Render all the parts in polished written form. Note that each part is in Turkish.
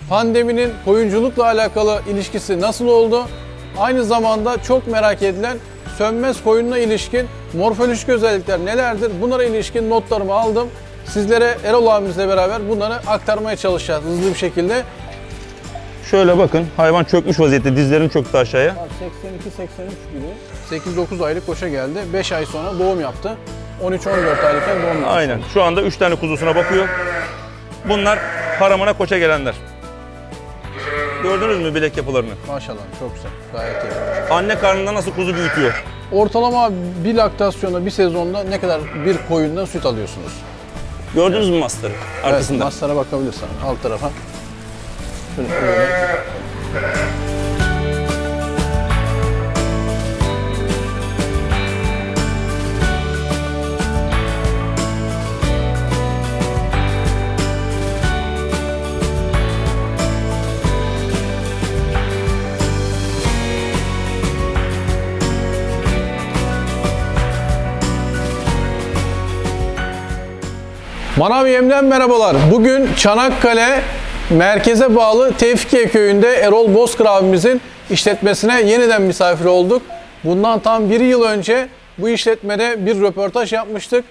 pandeminin koyunculukla alakalı ilişkisi nasıl oldu? Aynı zamanda çok merak edilen sönmez koyunla ilişkin morfolojik özellikler nelerdir? Bunlara ilişkin notlarımı aldım. Sizlere Erol abimizle beraber bunları aktarmaya çalışacağız hızlı bir şekilde. Şöyle bakın, hayvan çökmüş vaziyette, dizlerini çöktü aşağıya. 82-83 gibi 8-9 aylık koşa geldi. 5 ay sonra doğum yaptı. 13-14 aylıkken doğum yaptı. Aynen. Şu anda 3 tane kuzusuna bakıyor. Bunlar haramına koça gelenler. Gördünüz mü bilek yapılarını? Maşallah çok güzel. Gayet iyi. Anne karnında nasıl kuzu büyütüyor? Ortalama bir laktasyonda, bir sezonda ne kadar bir koyundan süt alıyorsunuz? Gördünüz mü mastarı arkasında? Evet, mastara bakabilirsen alt tarafa. Şöyle. Manav Yem'den merhabalar. Bugün Çanakkale merkeze bağlı Tevfikiye köyünde Erol Bozkır abimizin işletmesine yeniden misafir olduk. Bundan tam bir yıl önce bu işletmede bir röportaj yapmıştık.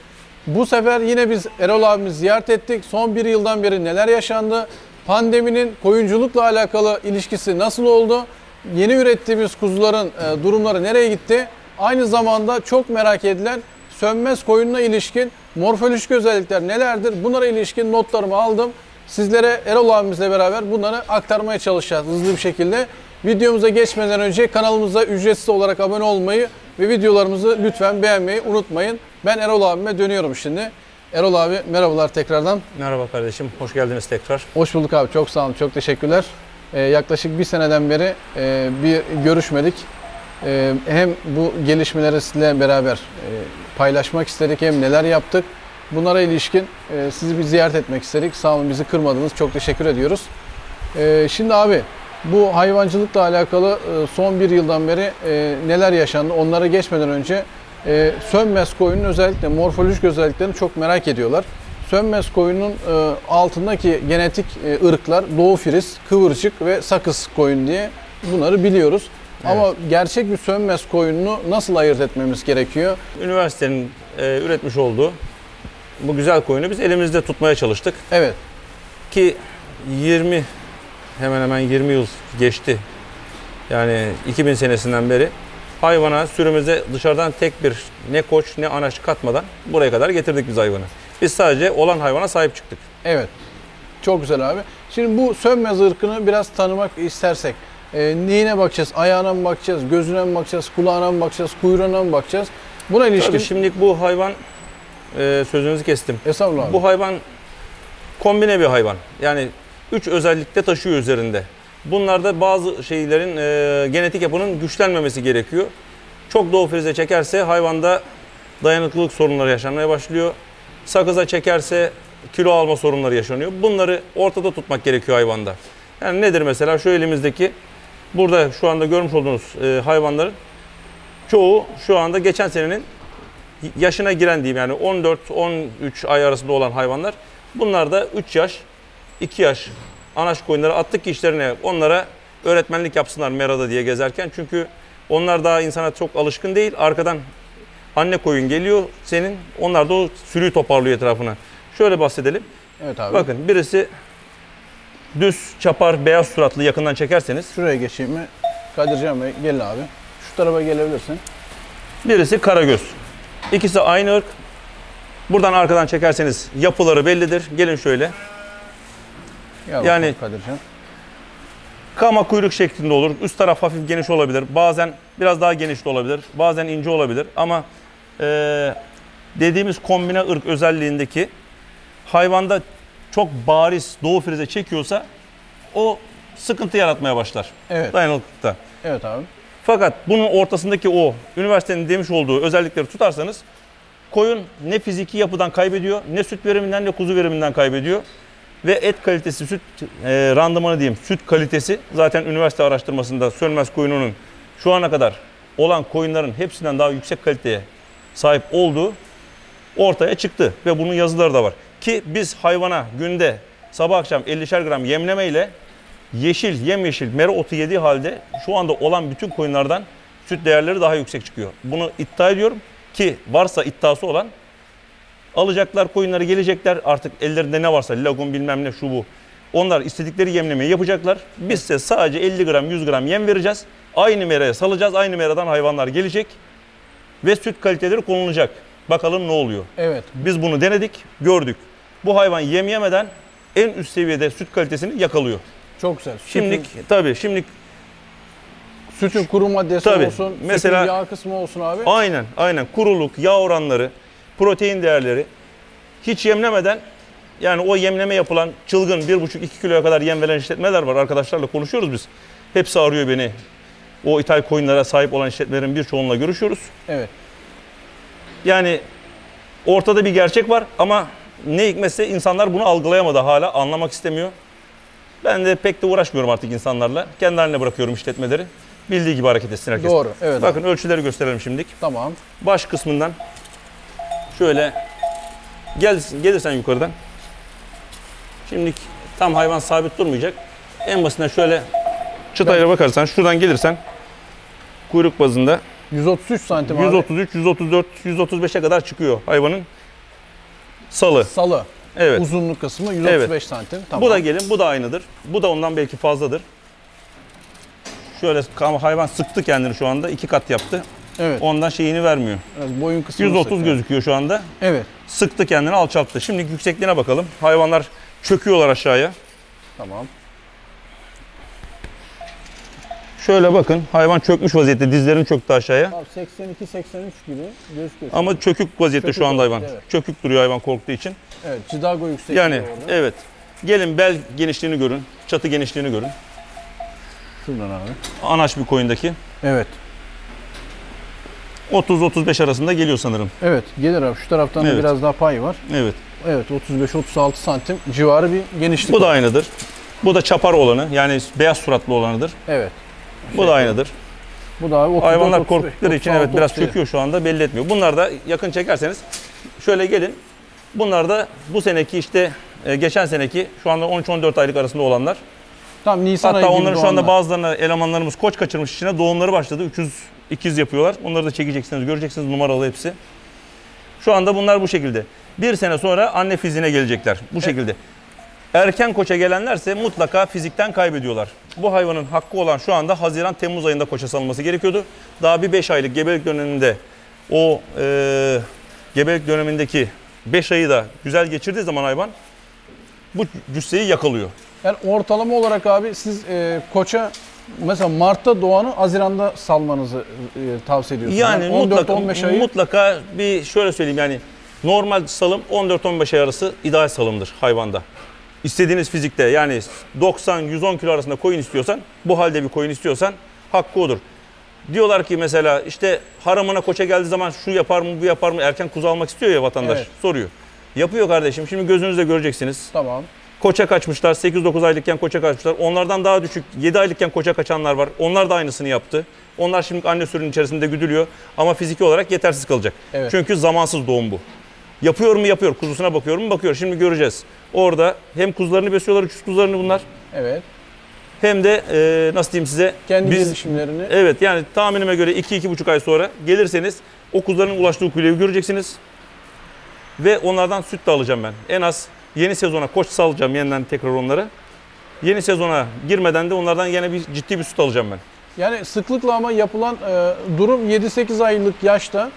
Bu sefer yine biz Erol abimizi ziyaret ettik. Son bir yıldan beri neler yaşandı? Pandeminin koyunculukla alakalı ilişkisi nasıl oldu? Yeni ürettiğimiz kuzuların durumları nereye gitti? Aynı zamanda çok merak edilen sönmez koyunla ilişkin morfolojik özellikler nelerdir? Bunlara ilişkin notlarımı aldım. Sizlere Erol abimizle beraber bunları aktarmaya çalışacağız hızlı bir şekilde. Videomuza geçmeden önce kanalımıza ücretsiz olarak abone olmayı ve videolarımızı lütfen beğenmeyi unutmayın. Ben Erol abime dönüyorum şimdi. Erol abi merhabalar tekrardan. Merhaba kardeşim, hoş geldiniz tekrar. Hoş bulduk abi, çok sağ olun, çok teşekkürler. Yaklaşık bir seneden beri bir görüşmedik. Hem bu gelişmeleri sizinle beraber paylaşmak istedik, hem neler yaptık. Bunlara ilişkin sizi bir ziyaret etmek istedik. Sağ olun, bizi kırmadınız. Çok teşekkür ediyoruz. Şimdi abi, bu hayvancılıkla alakalı son bir yıldan beri neler yaşandı? Onlara geçmeden önce sönmez koyunun özellikle morfolojik özelliklerini çok merak ediyorlar. Sönmez koyunun altındaki genetik ırklar Doğu Firiz, Kıvırcık ve Sakız koyun diye bunları biliyoruz. Evet. Ama gerçek bir sönmez koyununu nasıl ayırt etmemiz gerekiyor? Üniversitenin üretmiş olduğu bu güzel koyunu biz elimizde tutmaya çalıştık. Evet. Ki hemen hemen 20 yıl geçti. Yani 2000 senesinden beri hayvana sürümüze dışarıdan tek bir ne koç ne anaç katmadan buraya kadar getirdik biz hayvanı. Biz sadece olan hayvana sahip çıktık. Evet. Çok güzel abi. Şimdi bu sönmez ırkını biraz tanımak istersek neyine bakacağız? Ayağına mı bakacağız? Gözüne mi bakacağız? Kulağına mı bakacağız? Kuyruğuna mı bakacağız? Buna ilişkin... Tabii şimdilik bu hayvan, sözünüzü kestim. Estağfurullah abi. Bu hayvan kombine bir hayvan. Yani 3 özellikte taşıyor üzerinde. Bunlarda bazı şeylerin genetik yapının güçlenmemesi gerekiyor. Çok Doğu Friz'e çekerse hayvanda dayanıklılık sorunları yaşanmaya başlıyor. Sakıza çekerse kilo alma sorunları yaşanıyor. Bunları ortada tutmak gerekiyor hayvanda. Yani nedir mesela? Şu elimizdeki, burada şu anda görmüş olduğunuz hayvanların çoğu şu anda geçen senenin yaşına giren diyeyim, yani 14-13 ay arasında olan hayvanlar. Bunlar da 3 yaş, 2 yaş anaç koyunları attık ki işlerine, onlara öğretmenlik yapsınlar merada diye gezerken. Çünkü onlar daha insana çok alışkın değil. Arkadan anne koyun geliyor senin, onlar da o sürüyü toparlıyor etrafına. Şöyle bahsedelim. Evet abi. Bakın birisi düz, çapar, beyaz suratlı, yakından çekerseniz. Şuraya geçeyim mi? Kadircan Bey gelin abi. Şu tarafa gelebilirsin. Birisi karagöz. İkisi aynı ırk. Buradan arkadan çekerseniz yapıları bellidir. Gelin şöyle. Yani Kadircan. kama kuyruk şeklinde olur. Üst taraf hafif geniş olabilir. Bazen biraz daha geniş de olabilir. Bazen ince olabilir. Ama dediğimiz kombine ırk özelliğindeki hayvanda çok bariz Doğu Friz'e çekiyorsa o sıkıntı yaratmaya başlar. Evet. Dayanıklılıkta. Evet abi. Fakat bunun ortasındaki o üniversitenin demiş olduğu özellikleri tutarsanız koyun ne fiziki yapıdan kaybediyor, ne süt veriminden ne kuzu veriminden kaybediyor. Ve et kalitesi, süt randımanı diyeyim, süt kalitesi zaten üniversite araştırmasında sönmez koyununun şu ana kadar olan koyunların hepsinden daha yüksek kaliteye sahip olduğu ortaya çıktı. Ve bunun yazıları da var. Ki biz hayvana günde sabah akşam 50'şer gram yemlemeyle yeşil, yemyeşil mera otu yediği halde şu anda olan bütün koyunlardan süt değerleri daha yüksek çıkıyor. Bunu iddia ediyorum ki varsa iddiası olan alacaklar koyunları, gelecekler artık ellerinde ne varsa lagun bilmem ne şu bu. Onlar istedikleri yemlemeyi yapacaklar. Biz ise sadece 50 gram 100 gram yem vereceğiz. Aynı meraya salacağız. Aynı meradan hayvanlar gelecek ve süt kaliteleri konulacak. Bakalım ne oluyor. Evet. Biz bunu denedik, gördük. Bu hayvan yem yemeden en üst seviyede süt kalitesini yakalıyor. Çok güzel. Şimdi Sütün kuru maddesi Tabii. olsun, Mesela- sütün yağ kısmı olsun abi. aynen kuruluk, yağ oranları, protein değerleri hiç yemlemeden, yani o yemleme yapılan çılgın 1,5-2 kiloya kadar yem veren işletmeler var. Arkadaşlarla konuşuyoruz biz. Hepsi arıyor beni. O ithal koyunlara sahip olan işletmelerin birçoğunla görüşüyoruz. Evet. Yani ortada bir gerçek var ama ne hikmetse insanlar bunu algılayamadı, hala anlamak istemiyor. Ben de pek de uğraşmıyorum artık insanlarla. Kendi haline bırakıyorum işletmeleri. Bildiği gibi hareket etsin herkes. Doğru, evet Bakın ölçüleri gösterelim şimdilik. Tamam. Baş kısmından şöyle gelirsen yukarıdan. Şimdi tam hayvan sabit durmayacak. En basitinden şöyle çıtayla bakarsan, şuradan gelirsen kuyruk bazında 133 santim abi. 133, 134, 135'e kadar çıkıyor hayvanın salı. Salı. Evet. Uzunluk kısmı 135 santim. Tamam. Bu da gelin, bu da aynıdır. Bu da ondan belki fazladır. Şöyle hayvan sıktı kendini şu anda. 2 kat yaptı. Evet. Ondan şeyini vermiyor. Biraz boyun kısmı 130 gözüküyor şu anda. Evet. Sıktı kendini, alçalttı. Şimdi yüksekliğine bakalım. Hayvanlar çöküyorlar aşağıya. Tamam. Şöyle bakın. Hayvan çökmüş vaziyette. Dizlerini çöktü aşağıya. Abi 82-83 gibi gözüküyor. Ama çökük vaziyette Çökük şu anda hayvan. vaziyette, evet. Çökük duruyor hayvan korktuğu için. Evet. Cidago yüksekliği Yani orada. evet. Gelin bel genişliğini görün. Çatı genişliğini görün. Şuradan abi. Anaç bir koyundaki. Evet. 30-35 arasında geliyor sanırım. Evet. Gelir abi. Şu taraftan da Evet. biraz daha pay var. Evet. Evet. 35-36 santim civarı bir genişlik Bu da var. aynıdır. Bu da çapar olanı. Yani beyaz suratlı olanıdır. Evet. Bu da aynıdır. Bu da abi 34, Hayvanlar 35, korktukları için 36, evet biraz 37. çöküyor şu anda, belli etmiyor. Bunlar da yakın çekerseniz şöyle gelin. Bunlar da bu seneki işte geçen seneki şu anda 13-14 aylık arasında olanlar. Tam Nisan ayı Hatta gibi onların şu anda doğanlar. bazılarına elemanlarımız koç kaçırmış içine doğumları başladı. 300 ikiz yapıyorlar. Onları da çekeceksiniz, göreceksiniz, numaralı hepsi. Şu anda bunlar bu şekilde. Bir sene sonra anne fiziğine gelecekler bu şekilde. Erken koça gelenlerse mutlaka fizikten kaybediyorlar. Bu hayvanın hakkı olan şu anda Haziran-Temmuz ayında koça salınması gerekiyordu. Daha bir 5 aylık gebelik döneminde o gebelik dönemindeki 5 ayı da güzel geçirdiği zaman hayvan bu cüsseyi yakalıyor. Yani ortalama olarak abi siz koça mesela Mart'ta doğanı Haziran'da salmanızı tavsiye ediyorsunuz. Yani 14-15 ayı. mutlaka bir şöyle söyleyeyim, yani normal salım 14-15 ay arası ideal salımdır hayvanda. İstediğiniz fizikte, yani 90-110 kilo arasında koyun istiyorsan, bu halde bir koyun istiyorsan hakkı odur. Diyorlar ki mesela işte haramına koça geldiği zaman şu yapar mı bu yapar mı, erken kuzu almak istiyor ya vatandaş, Evet. soruyor. Yapıyor kardeşim, şimdi gözünüzle göreceksiniz. Tamam. Koça kaçmışlar, 8-9 aylıkken koça kaçmışlar. Onlardan daha düşük 7 aylıkken koça kaçanlar var. Onlar da aynısını yaptı. Onlar şimdi anne sürünün içerisinde güdülüyor ama fiziki olarak yetersiz kalacak. Evet. Çünkü zamansız doğum bu. Yapıyor mu yapıyor, kuzusuna bakıyor mu bakıyor. Şimdi göreceğiz. Orada hem kuzularını besliyorlar, uçuş kuzularını bunlar. Evet. Hem de nasıl diyeyim size, Kendi gelişimlerini. evet, yani tahminime göre 2-2,5 ay sonra gelirseniz o kuzuların ulaştığı kuleyi göreceksiniz. Ve onlardan süt de alacağım ben. En az yeni sezona koç salacağım yeniden tekrar onlara. Yeni sezona girmeden de onlardan yine ciddi bir süt alacağım ben. Yani sıklıkla ama yapılan durum 7-8 aylık yaşta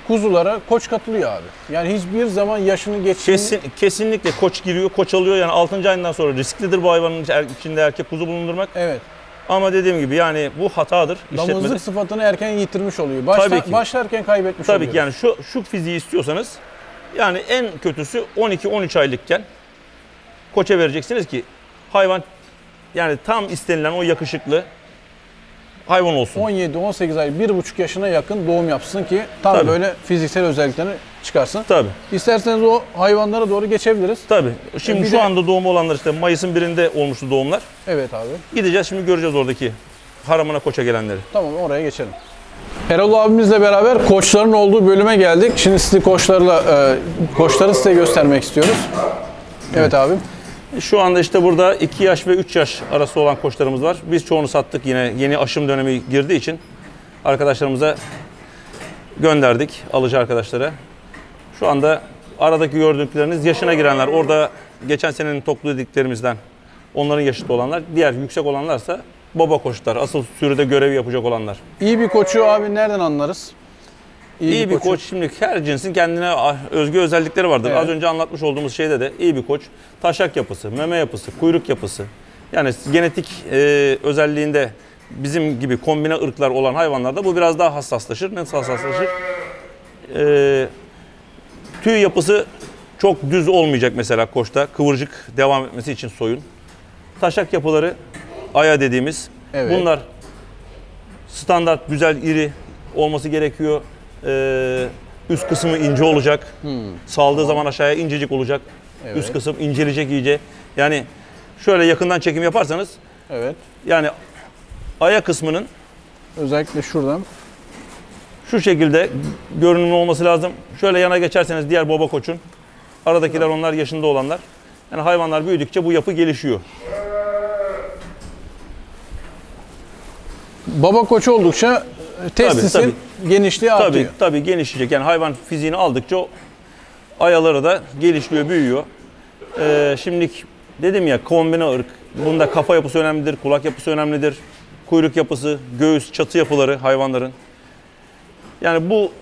kuzulara koç katılıyor abi. Yani hiçbir zaman yaşını geçtiğini... Kesinlikle koç giriyor, koç alıyor. Yani 6. ayından sonra risklidir bu hayvanın içinde erkek kuzu bulundurmak. Evet. Ama dediğim gibi yani bu hatadır. Damızlık sıfatını erken yitirmiş oluyor. Tabii ki. Başlarken kaybetmiş oluyor. Tabii ki, yani şu fiziği istiyorsanız yani en kötüsü 12-13 aylıkken koça vereceksiniz ki hayvan yani tam istenilen o yakışıklı hayvan olsun. 17-18 ay, 1,5 yaşına yakın doğum yapsın ki tam Tabii. böyle fiziksel özelliklerini çıkarsın. Tabii. İsterseniz o hayvanlara doğru geçebiliriz. Tabii. Şimdi Bir şu de- anda doğum olanlar işte Mayıs'ın 1'inde olmuştu doğumlar. Evet abi. Gideceğiz şimdi, göreceğiz oradaki haramına koça gelenleri. Tamam, oraya geçelim. Erol abimizle beraber koçların olduğu bölüme geldik. Şimdi sizi koçları size göstermek istiyoruz. Evet abim. Şu anda işte burada 2 yaş ve 3 yaş arası olan koçlarımız var. Biz çoğunu sattık, yine yeni aşım dönemi girdiği için arkadaşlarımıza gönderdik, alıcı arkadaşlara. Şu anda aradaki gördükleriniz yaşına girenler. Orada geçen senenin toplu dediklerimizden onların yaşıtı olanlar. Diğer yüksek olanlarsa baba koçlar. Asıl sürüde görevi yapacak olanlar. İyi bir koçu abi nereden anlarız? İyi bir koç, şimdi her cinsin kendine özgü özellikleri vardır. Evet. Az önce anlatmış olduğumuz şeyde de iyi bir koç taşak yapısı, meme yapısı, kuyruk yapısı. Yani genetik özelliğinde bizim gibi kombine ırklar olan hayvanlarda bu biraz daha hassaslaşır. Nasıl hassaslaşır? Tüy yapısı çok düz olmayacak mesela koçta. Kıvırcık devam etmesi için soyun. Taşak yapıları, aya dediğimiz. Evet. Bunlar standart, güzel, iri olması gerekiyor. Üst kısmı ince olacak. Saldığı zaman aşağıya incecik olacak. Evet. Üst kısım incelecek iyice. Yani şöyle yakından çekim yaparsanız, Evet. yani aya kısmının Özellikle şuradan. şu şekilde görünümlü olması lazım. Şöyle yana geçerseniz diğer baba koçun. Aradakiler onlar yaşında olanlar. Yani hayvanlar büyüdükçe bu yapı gelişiyor. Baba koçu oldukça testisin genişliği artıyor. Tabii genişleyecek. Yani hayvan fiziğini aldıkça o ayaları da gelişiyor, büyüyor. Şimdilik dedim ya, kombine ırk. Bunda kafa yapısı önemlidir, kulak yapısı önemlidir. Kuyruk yapısı, göğüs, çatı yapıları hayvanların. Yani bu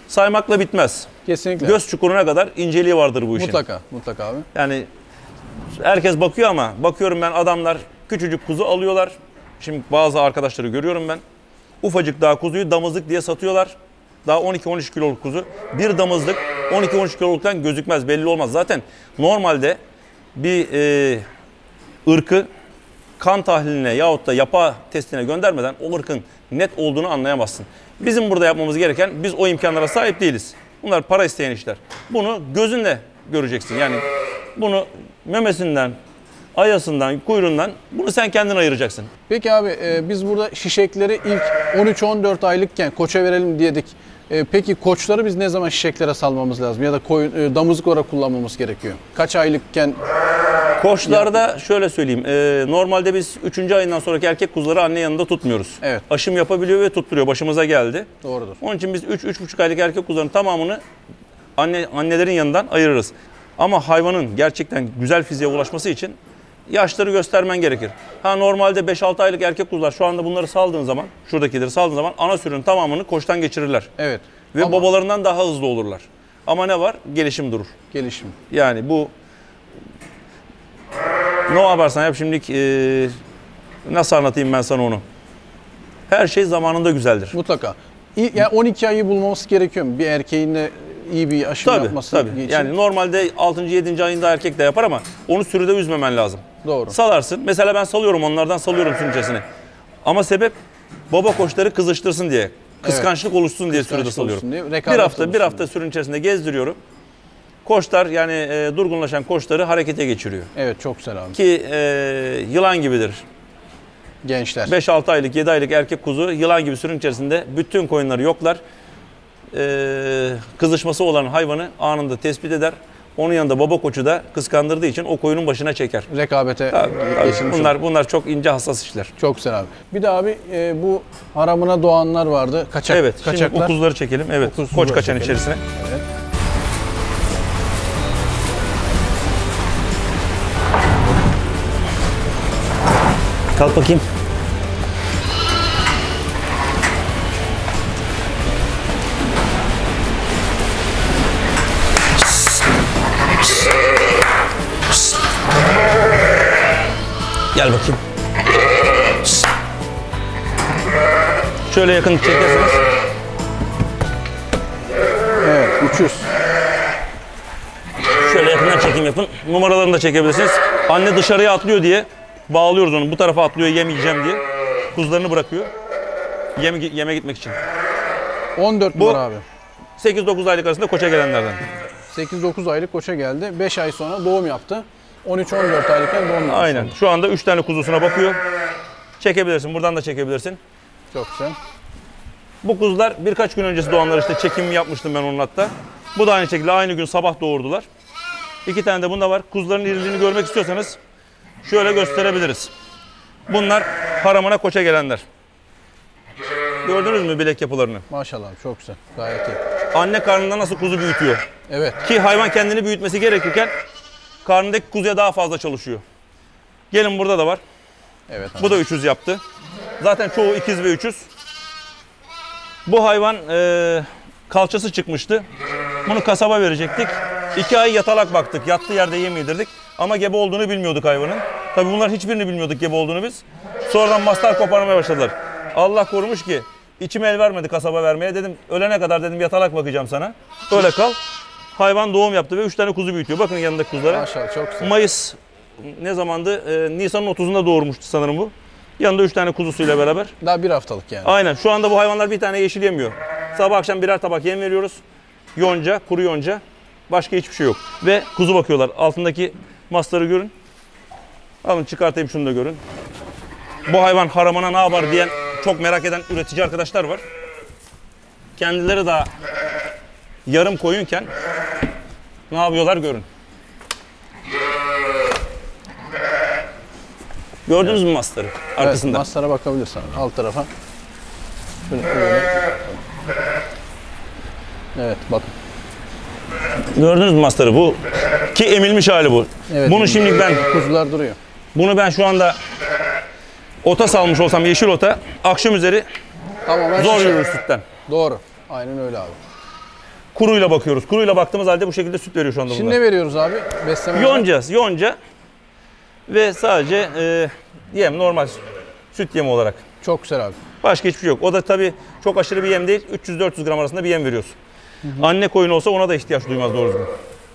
saymakla bitmez. Kesinlikle. Göz çukuruna kadar inceliği vardır bu işin. Mutlaka abi. Yani herkes bakıyor ama bakıyorum ben, adamlar küçücük kuzu alıyorlar. Şimdi bazı arkadaşları görüyorum ben. Ufacık daha kuzuyu damızlık diye satıyorlar. Daha 12-13 kiloluk kuzu. Bir damızlık 12-13 kiloluktan gözükmez, belli olmaz. Zaten normalde bir ırkı kan tahliline yahut da yapa testine göndermeden o ırkın net olduğunu anlayamazsın. Bizim burada yapmamız gereken, biz o imkanlara sahip değiliz. Bunlar para isteyen işler. Bunu gözünle göreceksin. Yani bunu memesinden, ayasından, kuyruğundan, bunu sen kendin ayıracaksın. Peki abi biz burada şişekleri ilk 13-14 aylıkken koça verelim diyedik. Peki koçları biz ne zaman şişeklere salmamız lazım ya da damızlık olarak kullanmamız gerekiyor? Kaç aylıkken? Koçlarda şöyle söyleyeyim. Normalde biz 3. ayından sonraki erkek kuzuları anne yanında tutmuyoruz. Evet. Aşım yapabiliyor ve tutturuyor. Başımıza geldi. Doğrudur. Onun için biz 3-3,5 aylık erkek kuzuların tamamını annelerin yanından ayırırız. Ama hayvanın gerçekten güzel fiziğe ulaşması için yaşları göstermen gerekir. Normalde 5-6 aylık erkek kuzular şu anda bunları saldığın zaman, şuradakileri saldığın zaman ana sürünün tamamını koçtan geçirirler. Evet. Ve babalarından daha hızlı olurlar. Ama ne var? Gelişim durur. Gelişim. Yani bu ne yaparsan yap şimdilik, nasıl anlatayım ben sana onu? Her şey zamanında güzeldir. Mutlaka. Yani 12 ayı bulmamız gerekiyor mu? Bir erkeğin de iyi bir aşım yapması için. Yani normalde 6. 7. ayında erkek de yapar ama onu sürüde üzmemen lazım. Doğru. Salarsın. Mesela ben salıyorum, onlardan salıyorum sürünün içerisine. Ama sebep baba koçları kızıştırsın diye. Kıskançlık oluşsun diye sürüde salıyorum. Bir hafta sürünün içerisinde gezdiriyorum. Koçlar, yani durgunlaşan koçları harekete geçiriyor. Evet, çok güzel abi. Ki yılan gibidir. Gençler. 5-6 aylık, 7 aylık erkek kuzu yılan gibi sürünün içerisinde bütün koyunları yoklar. Kızışması olan hayvanı anında tespit eder. Onun yanında baba koçu da kıskandırdığı için o koyunun başına çeker. Rekabete geçirmiş. Bunlar çok ince, hassas işler. Çok güzel abi. Bir de abi bu haramına doğanlar vardı. Kaçaklar. Evet, şimdi o kuzuları çekelim. Evet, koç kaçan içerisine. Evet. Kalk bakayım. Gel bakayım. Şöyle yakın çekerseniz. Evet, 300. Şöyle yakından çekim yapın. Numaralarını da çekebilirsiniz. Anne dışarıya atlıyor diye bağlıyoruz onu. Bu tarafa atlıyor, yem yiyeceğim diye. Kuzularını bırakıyor. Yeme gitmek için. 14 numara abi. 8-9 aylık arasında koça gelenlerden. 8-9 aylık koça geldi. 5 ay sonra doğum yaptı. 13-14 aylıkken doğum yaptı. Aynen. Şu anda 3 tane kuzusuna bakıyor. Çekebilirsin. Buradan da çekebilirsin. Çok güzel. Bu kuzular birkaç gün öncesi doğanlar, işte çekim yapmıştım ben onun hatta. Bu da aynı şekilde aynı gün sabah doğurdular. 2 tane de bunda var. Kuzuların iriliğini görmek istiyorsanız şöyle gösterebiliriz. Bunlar haramına koça gelenler. Gördünüz mü bilek yapılarını? Maşallah çok güzel. Gayet iyi. Anne karnında nasıl kuzu büyütüyor? Evet. Ki hayvan kendini büyütmesi gerekirken karnındaki kuzuya daha fazla çalışıyor. Gelin burada da var. Evet abi. Bu da 300 yaptı. Zaten çoğu ikiz ve 300. Bu hayvan kalçası çıkmıştı. Bunu kasaba verecektik. 2 ay yatalak baktık. Yattığı yerde yem yedirdik. Ama gebe olduğunu bilmiyorduk hayvanın. Tabii bunlar hiçbirini bilmiyorduk gebe olduğunu biz. Sonradan mastar koparmaya başladılar. Allah korumuş ki içim el vermedi kasaba vermeye. Dedim ölene kadar dedim yatalak bakacağım sana. Öyle kal. Hayvan doğum yaptı ve 3 tane kuzu büyütüyor. Bakın yanındaki kuzulara. Maşallah çok güzel. Mayıs ne zamandı? Nisan'ın 30'unda doğurmuştu sanırım bu. Yanında 3 tane kuzusuyla beraber. Daha bir haftalık yani. Aynen. Şu anda bu hayvanlar bir tane yeşil yemiyor. Sabah akşam birer tabak yem veriyoruz. Yonca, kuru yonca. Başka hiçbir şey yok. Ve kuzu bakıyorlar. Altındaki masları görün. Alın çıkartayım şunu da görün. Bu hayvan haramına ne yapar diyen çok merak eden üretici arkadaşlar var. Kendileri daha yarım koyunken ne yapıyorlar görün. Gördünüz mü masları arkasında? Evet, mastara bakabilirsin alt tarafa. Şöyle. Evet bakın. Gördünüz mü masları? Bu ki emilmiş hali bu. Evet, Bunu şimdi kuzular duruyor. Bunu ben şu anda ota salmış olsam yeşil ota akşam üzeri Tamamen zor şişe. yürür sütten. Doğru. Aynen öyle abi. Kuruyla bakıyoruz. Kuruyla baktığımız halde bu şekilde süt veriyor şu anda Şimdi bunlar. ne veriyoruz abi? Besleme. Yonca ve sadece yem normal süt yemi olarak. Çok güzel abi. Başka hiçbir şey yok. O da tabii çok aşırı bir yem değil. 300-400 gram arasında bir yem veriyorsun. Anne koyun olsa ona da ihtiyaç duymaz doğru düzgün.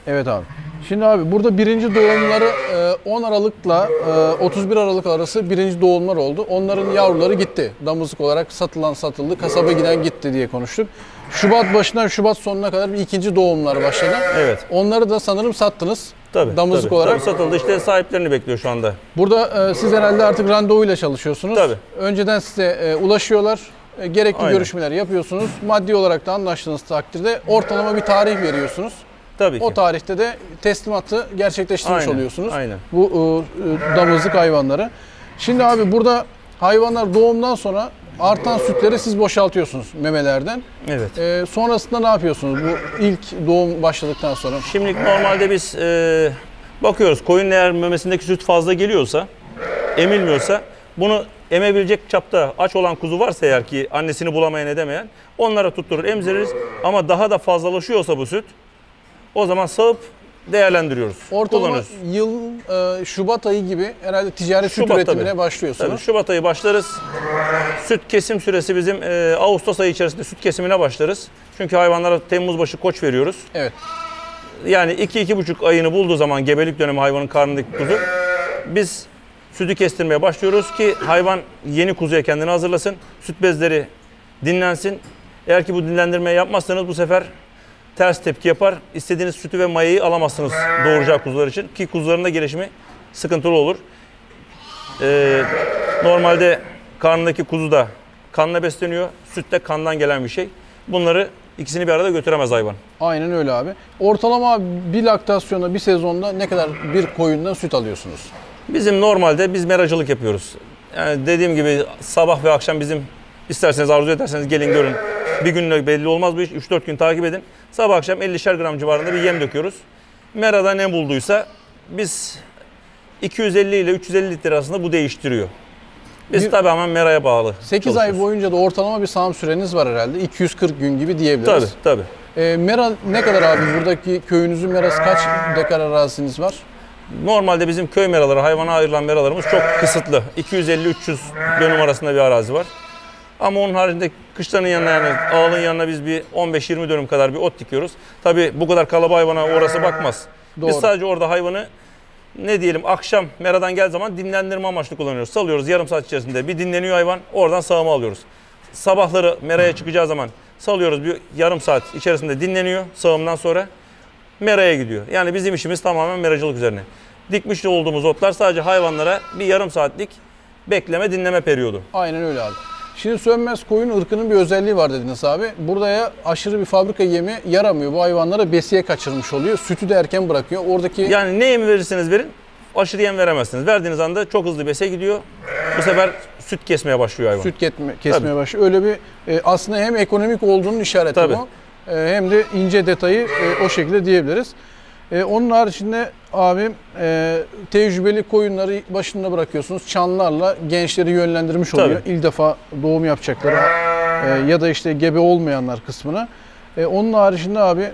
Evet abi. Şimdi abi burada birinci doğumları 10 Aralık'la 31 Aralık arası birinci doğumlar oldu. Onların yavruları gitti. Damızlık olarak satıldı. Kasaba giden gitti diye konuştuk. Şubat başından Şubat sonuna kadar bir ikinci doğumlar başladı. Evet. Onları da sanırım sattınız. Tabii. Damızlık olarak. Tabii satıldı. İşte sahiplerini bekliyor şu anda. Burada siz herhalde artık randevuyla çalışıyorsunuz. Tabii. Önceden size ulaşıyorlar. Gerekli Aynen. görüşmeler yapıyorsunuz. Maddi olarak da anlaştığınız takdirde ortalama bir tarih veriyorsunuz. Tabii ki. O tarihte de teslimatı gerçekleştirmiş Aynen, oluyorsunuz. aynen. Bu damızlık hayvanları. Şimdi abi burada hayvanlar doğumdan sonra artan sütleri siz boşaltıyorsunuz memelerden. Evet. Sonrasında ne yapıyorsunuz bu ilk doğum başladıktan sonra? Şimdi normalde biz bakıyoruz koyun eğer memesindeki süt fazla geliyorsa, emilmiyorsa bunu emebilecek çapta aç olan kuzu varsa eğer ki annesini bulamayan edemeyen onlara tutturur emziririz. Ama daha da fazlalaşıyorsa bu süt o zaman sağıp değerlendiriyoruz. Ortalama yıl Şubat ayı gibi herhalde ticari süt Şubat, üretimine tabii. başlıyorsunuz. Tabii, Şubat ayı başlarız. Süt kesim süresi bizim Ağustos ayı içerisinde süt kesimine başlarız. Çünkü hayvanlara Temmuz başı koç veriyoruz. Evet. Yani 2-2,5 ayını bulduğu zaman gebelik dönemi hayvanın karnındaki kuzu biz sütü kestirmeye başlıyoruz ki hayvan yeni kuzuya kendini hazırlasın. Süt bezleri dinlensin. Eğer ki bu dinlendirmeyi yapmazsanız bu sefer ters tepki yapar. İstediğiniz sütü ve mayayı alamazsınız doğuracağı kuzular için. Ki kuzuların da gelişimi sıkıntılı olur. Normalde karnındaki kuzu da kanla besleniyor. Süt de kandan gelen bir şey. Bunları ikisini bir arada götüremez hayvan. Aynen öyle abi. Ortalama bir laktasyonda bir sezonda ne kadar bir koyundan süt alıyorsunuz? Bizim normalde biz meracılık yapıyoruz. Yani dediğim gibi sabah ve akşam bizim isterseniz arzu ederseniz gelin görün. Bir günle belli olmaz bu iş. 3-4 gün takip edin. Sabah akşam 50'şer gram civarında bir yem döküyoruz. Merada ne bulduysa biz 250 ile 350 litre arasında bu değiştiriyor. Biz tamamen meraya bağlı 8 ay boyunca da ortalama bir sağım süreniz var herhalde. 240 gün gibi Tabii diyebiliriz. tabii. Mera ne kadar abi? Buradaki köyünüzün merası kaç dekar araziniz var? Normalde bizim köy meraları, hayvana ayrılan meralarımız çok kısıtlı. 250-300 dönüm arasında bir arazi var. Ama onun haricinde kışlanın yanına yani ağalın yanına biz bir 15-20 dönüm kadar bir ot dikiyoruz. Tabii bu kadar kalabalık hayvana orası bakmaz. Doğru. Biz sadece orada hayvanı ne diyelim akşam meradan geldiği zaman dinlendirme amaçlı kullanıyoruz. Salıyoruz yarım saat içerisinde bir dinleniyor hayvan oradan sağıma alıyoruz. Sabahları meraya çıkacağı zaman salıyoruz bir yarım saat içerisinde dinleniyor sağımdan sonra meraya gidiyor. Yani bizim işimiz tamamen meracılık üzerine. Dikmiş olduğumuz otlar sadece hayvanlara bir yarım saatlik bekleme dinleme periyodu. Aynen öyle abi. Şimdi sönmez koyun ırkının bir özelliği var dediniz abi. Burada ya aşırı bir fabrika yemi yaramıyor. Bu hayvanlara besiye kaçırmış oluyor. Sütü de erken bırakıyor. Oradaki Yani ne yem verirseniz verin, aşırı yem veremezsiniz. Verdiğiniz anda çok hızlı bese gidiyor. Bu sefer süt kesmeye başlıyor hayvan. süt kesmeye başlıyor. Öyle bir aslında hem ekonomik olduğunun işareti Tabii. bu. Hem de ince detayı o şekilde diyebiliriz. Onun haricinde abim tecrübeli koyunları başında bırakıyorsunuz. Çanlarla gençleri yönlendirmiş oluyor. Tabii. İlk defa doğum yapacakları ya da işte gebe olmayanlar kısmına. Onun haricinde abi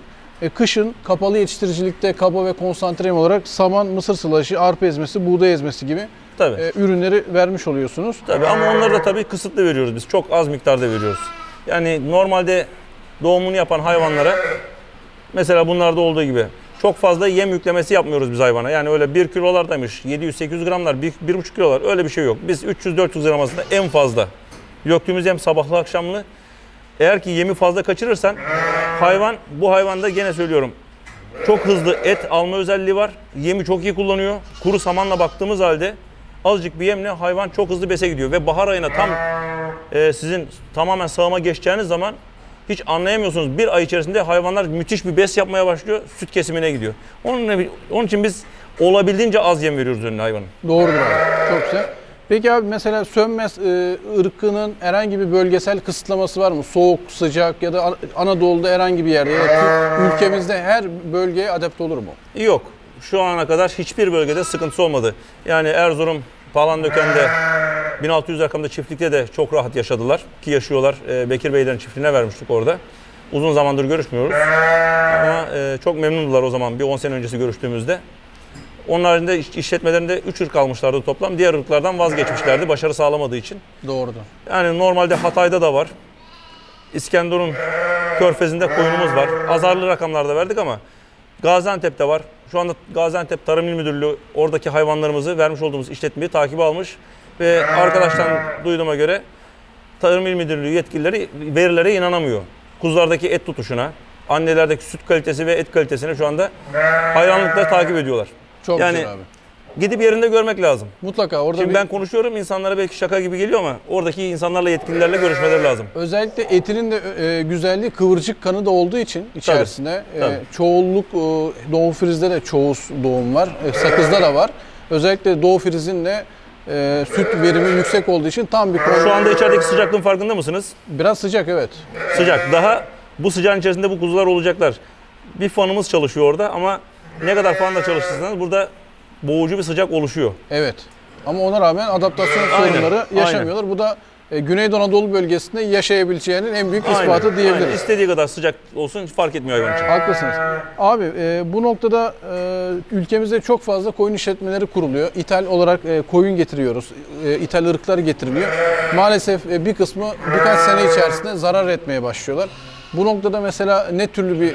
kışın kapalı yetiştiricilikte kaba ve konsantre yem olarak saman, mısır sılaşı, arpa ezmesi, buğday ezmesi gibi Tabii. ürünleri vermiş oluyorsunuz. Tabii ama onları da tabii kısıtlı veriyoruz biz. Çok az miktarda veriyoruz. Yani normalde doğumunu yapan hayvanlara mesela bunlarda olduğu gibi çok fazla yem yüklemesi yapmıyoruz biz hayvana. Yani öyle 1 kilolardaymış, 700-800 gramlar, 1,5 kilolar öyle bir şey yok. Biz 300-400 gram arasında en fazla döktüğümüz yem sabahlı akşamlı. Eğer ki yemi fazla kaçırırsan bu hayvanda gene söylüyorum çok hızlı et alma özelliği var. Yemi çok iyi kullanıyor. Kuru samanla baktığımız halde azıcık bir yemle hayvan çok hızlı bese gidiyor. Ve bahar ayına tam sizin tamamen sağıma geçeceğiniz zaman hiç anlayamıyorsunuz. Bir ay içerisinde hayvanlar müthiş bir bes yapmaya başlıyor. Süt kesimine gidiyor. Onun için biz olabildiğince az yem veriyoruz önüne hayvanın. Doğrudur abi. Çok güzel. Peki abi mesela sönmez ırkının herhangi bir bölgesel kısıtlaması var mı? Soğuk, sıcak ya da Anadolu'da herhangi bir yerde ya da ülkemizde her bölgeye adapte olur mu? Yok. Şu ana kadar hiçbir bölgede sıkıntısı olmadı. Yani Erzurum, Palandöken'de 1600 rakamda çiftlikte de çok rahat yaşadılar. Ki yaşıyorlar. Bekir Beylerin çiftliğine vermiştik orada. Uzun zamandır görüşmüyoruz. Ama çok memnundular o zaman bir 10 sene öncesi görüştüğümüzde. Onun haricinde işletmelerinde 3 ırk almışlardı toplam. Diğer ırklardan vazgeçmişlerdi başarı sağlamadığı için. Doğrudur. Yani normalde Hatay'da da var. İskenderun Körfezi'nde koyunumuz var. Azarlı rakamlarda verdik ama Gaziantep'te var. Şu anda Gaziantep Tarım İl Müdürlüğü oradaki hayvanlarımızı vermiş olduğumuz işletmeyi takibe almış. Ve arkadaştan duyduğuma göre Tarım İl Müdürlüğü yetkilileri verilere inanamıyor. Kuzulardaki et tutuşuna, annelerdeki süt kalitesi ve et kalitesini şu anda hayranlıkla takip ediyorlar. Çok yani güzel abi. gidip yerinde görmek lazım. Mutlaka orada Şimdi ben konuşuyorum, insanlara belki şaka gibi geliyor ama oradaki insanlarla, yetkililerle görüşmeleri lazım. özellikle etinin de güzelliği kıvırcık kanı da olduğu için içerisinde Tabii. çoğunluk Doğu Friz'de de çoğu doğum var. Sakız'da da var. Özellikle Doğu Friz'in de süt verimi yüksek olduğu için tam bir Şu anda içerideki sıcaklığın farkında mısınız? biraz sıcak evet. Sıcak. Daha bu sıcağın içerisinde bu kuzular olacaklar. Bir fanımız çalışıyor orada ama ne kadar fanla çalıştıysanız burada boğucu bir sıcak oluşuyor. Evet. Ama ona rağmen adaptasyon Aynen, sorunları yaşamıyorlar. Bu da Güneydoğu Anadolu bölgesinde yaşayabileceğinin en büyük ispatı diyebiliriz. Aynen. İstediği kadar sıcak olsun hiç fark etmiyor hayvan için. Haklısınız. Abi bu noktada ülkemizde çok fazla koyun işletmeleri kuruluyor. İthal olarak koyun getiriyoruz. İthal ırklar getiriliyor. Maalesef bir kısmı birkaç sene içerisinde zarar etmeye başlıyorlar. Bu noktada mesela ne türlü bir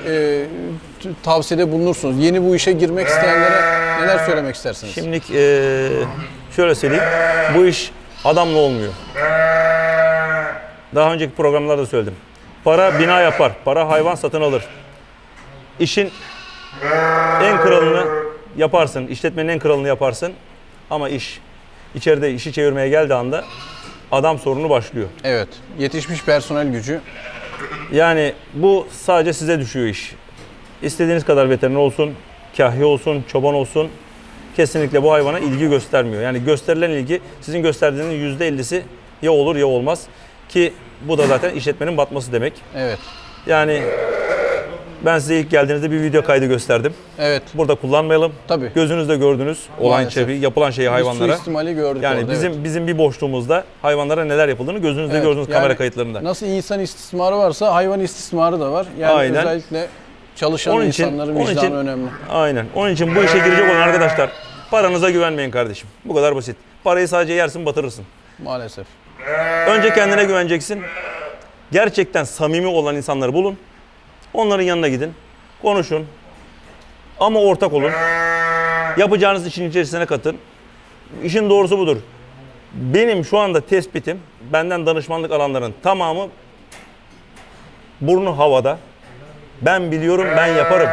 tavsiyede bulunursunuz? Yeni bu işe girmek isteyenlere neler söylemek istersiniz? Şimdi şöyle söyleyeyim. Bu iş adamla olmuyor. Daha önceki programlarda söyledim. Para bina yapar, para hayvan satın alır. İşin en kralını yaparsın, işletmenin en kralını yaparsın. Ama içeride işi çevirmeye geldiği anda adam sorunu başlıyor. Evet, yetişmiş personel gücü. Yani bu sadece size düşüyor iş. İstediğiniz kadar veteriner olsun, kahya olsun, çoban olsun. Kesinlikle bu hayvana ilgi göstermiyor. Yani gösterilen ilgi sizin gösterdiğinizin %50'si ya olur ya olmaz. Ki bu da zaten işletmenin batması demek. Evet. Yani ben size ilk geldiğinizde bir video kaydı gösterdim. Evet. Burada kullanmayalım. Tabii. Gözünüzde gördünüz olan Maalesef. şeyi, yapılan şeyi hayvanlara. Suistimali gördük Yani orada, bizim bir boşluğumuzda hayvanlara neler yapıldığını gözünüzde Evet, gördünüz yani kamera kayıtlarında. Nasıl insan istismarı varsa hayvan istismarı da var. Yani Aynen. özellikle çalışan insanların vicdanı önemli. Aynen. Onun için bu işe girecek olan arkadaşlar paranıza güvenmeyin kardeşim. Bu kadar basit. Parayı sadece yersin, batırırsın. Maalesef. Önce kendine güveneceksin. Gerçekten samimi olan insanları bulun. Onların yanına gidin. Konuşun. Ama ortak olun. Yapacağınız işin içerisine katın. İşin doğrusu budur. Benim şu anda tespitim, benden danışmanlık alanların tamamı burnu havada. Ben biliyorum, ben yaparım.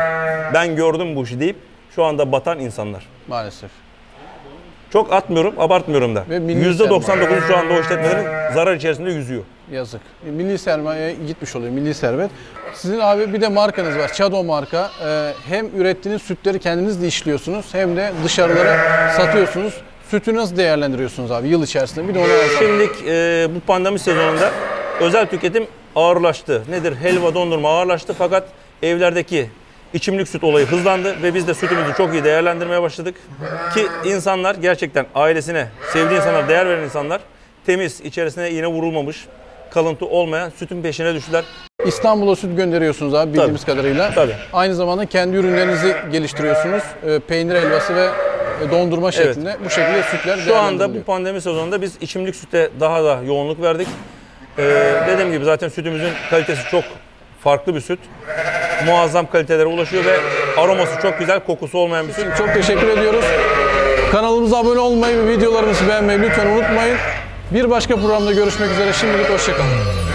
Ben gördüm bu işi deyip şu anda batan insanlar. Maalesef. Çok atmıyorum, abartmıyorum da. Ve milli %99 şu anda o işletmelerin zarar içerisinde yüzüyor. Yazık. Milli sermaye gitmiş oluyor, milli servet. Sizin abi bir de markanız var, Çado marka. Hem ürettiğiniz sütleri kendiniz de işliyorsunuz hem de dışarılara satıyorsunuz. Sütü nasıl değerlendiriyorsunuz abi yıl içerisinde? Bir de onu alalım. Şimdi bu pandemi sezonunda özel tüketim ağırlaştı. Nedir? Helva, dondurma ağırlaştı fakat evlerdeki içimlik süt olayı hızlandı ve biz de sütümüzü çok iyi değerlendirmeye başladık. Ki insanlar gerçekten ailesine, sevdiği insanlar, değer veren insanlar temiz, içerisine iğne vurulmamış, kalıntı olmayan sütün peşine düştüler. İstanbul'a süt gönderiyorsunuz abi bildiğimiz kadarıyla. Tabii. Aynı zamanda kendi ürünlerinizi geliştiriyorsunuz. Peynir helvası ve dondurma şeklinde bu şekilde sütler Şu anda bu değerlendiriliyor. pandemi sezonunda biz içimlik sütte daha da yoğunluk verdik. Dediğim gibi zaten sütümüzün kalitesi çok farklı bir süt. Muazzam kalitelere ulaşıyor ve aroması çok güzel, kokusu olmayan bir süt. Çok teşekkür ediyoruz. Kanalımıza abone olmayı ve videolarımızı beğenmeyi lütfen unutmayın. Bir başka programda görüşmek üzere. Şimdilik hoşça kalın.